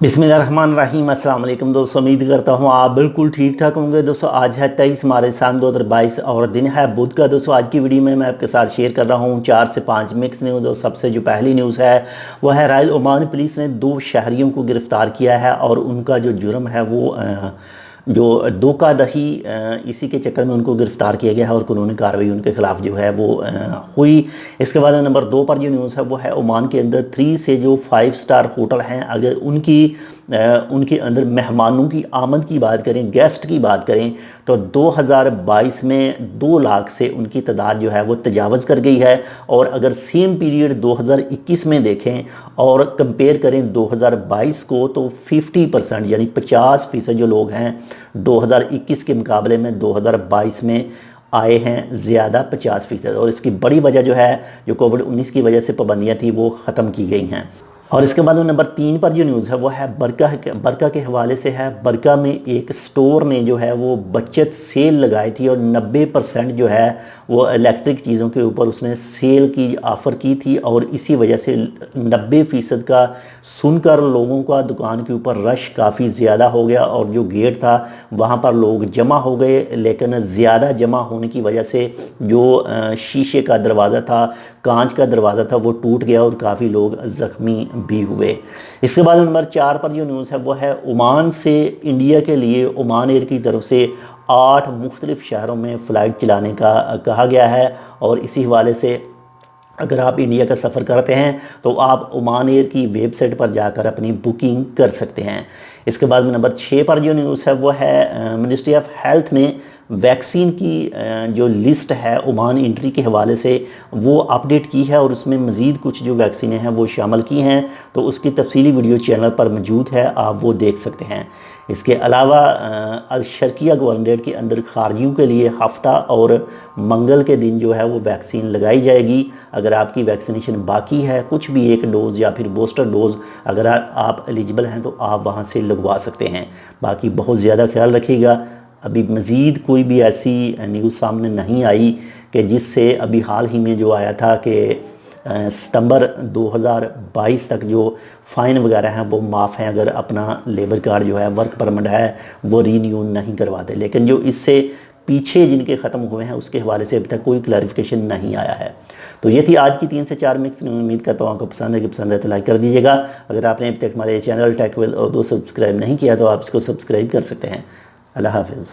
बिस्मिल्लाहिर्रहमानिर्रहीम। अस्सलाम वालेकुम दोस्तों, उम्मीद करता हूँ आप बिल्कुल ठीक ठाक होंगे। दोस्तों आज है 23 मार्च सन 2022 और दिन है बुध का। दोस्तों आज की वीडियो में मैं आपके साथ शेयर कर रहा हूँ 4 से 5 मिक्स न्यूज़। और सबसे जो पहली न्यूज़ है वो है रायल ओमान पुलिस ने 2 शहरियों को गिरफ़्तार किया है और उनका जो जुर्म है वो जो धोखाधड़ी इसी के चक्कर में उनको गिरफ़्तार किया गया है और कानूनी कार्रवाई उनके खिलाफ जो है वो हुई। इसके बाद नंबर 2 पर जो न्यूज़ है वो है ओमान के अंदर 3 से जो 5 स्टार होटल हैं, अगर उनके अंदर मेहमानों की आमद की बात करें, गेस्ट की बात करें, तो 2022 में 2 लाख से उनकी तादाद जो है वो तजावज़ कर गई है। और अगर सेम पीरियड 2021 में देखें और कंपेयर करें 2022 को, तो 50% यानी 50% जो लोग हैं 2021 के मुकाबले में 2022 में आए हैं ज़्यादा 50%। और इसकी बड़ी वजह जो है जो कोविड-19 की वजह से पाबंदियाँ थी वो ख़त्म की गई हैं। और इसके बाद नंबर 3 पर जो न्यूज़ है वो है बरका के हवाले से है। बरका में एक स्टोर ने जो है वो बचत सेल लगाई थी और 90% जो है वो इलेक्ट्रिक चीज़ों के ऊपर उसने सेल की ऑफ़र की थी। और इसी वजह से 90% का सुनकर लोगों का दुकान के ऊपर रश काफ़ी ज़्यादा हो गया और जो गेट था वहाँ पर लोग जमा हो गए। लेकिन ज़्यादा जमा होने की वजह से जो शीशे का दरवाज़ा था, कांच का दरवाज़ा था, वो टूट गया और काफ़ी लोग ज़ख्मी भी हुए। इसके बाद नंबर 4 पर जो न्यूज़ है वो है ओमान से इंडिया के लिए ओमान एयर की तरफ से 8 मुख्तलिफ शहरों में फ़्लाइट चलाने का कहा गया है। और इसी हवाले से अगर आप इंडिया का सफ़र करते हैं तो आप ओमान एयर की वेबसाइट पर जाकर अपनी बुकिंग कर सकते हैं। इसके बाद में नंबर 6 पर जो न्यूज़ है वो है मिनिस्ट्री ऑफ हेल्थ ने वैक्सीन की जो लिस्ट है ओमान एंट्री के हवाले से वो अपडेट की है और उसमें मज़ीद कुछ जो वैक्सीनें हैं वो शामिल की हैं। तो उसकी तफसीली वीडियो चैनल पर मौजूद है, आप वो देख सकते हैं। इसके अलावा अल-शर्किया गवर्नरेट के अंदर खारजियों के लिए हफ्ता और मंगल के दिन जो है वो वैक्सीन लगाई जाएगी। अगर आपकी वैक्सीनेशन बाकी है, कुछ भी एक डोज़ या फिर बूस्टर डोज़ अगर आप एलिजिबल हैं तो आप वहाँ से लगवा सकते हैं। बाकी बहुत ज़्यादा ख्याल रखिएगा, अभी मज़ीद कोई भी ऐसी न्यूज़ सामने नहीं आई कि जिससे अभी हाल ही में जो आया था कि सितंबर 2022 तक जो फ़ाइन वगैरह हैं वो माफ़ हैं अगर अपना लेबर कार्ड जो है, वर्क परमिट है, वो रीन्यू नहीं करवाते। लेकिन जो इससे पीछे जिनके ख़त्म हुए हैं उसके हवाले से अभी तक कोई क्लैरिफिकेशन नहीं आया है। तो ये थी आज की 3 से 4 मिक्स। उम्मीद करता हूँ आपको पसंद है, कि पसंद है तो लाइक कर दीजिएगा। अगर आपने अभी तक हमारे चैनल टेक विल और 2 सब्सक्राइब नहीं किया तो आप इसको सब्सक्राइब कर सकते हैं। अल्लाह हाफ़िज़।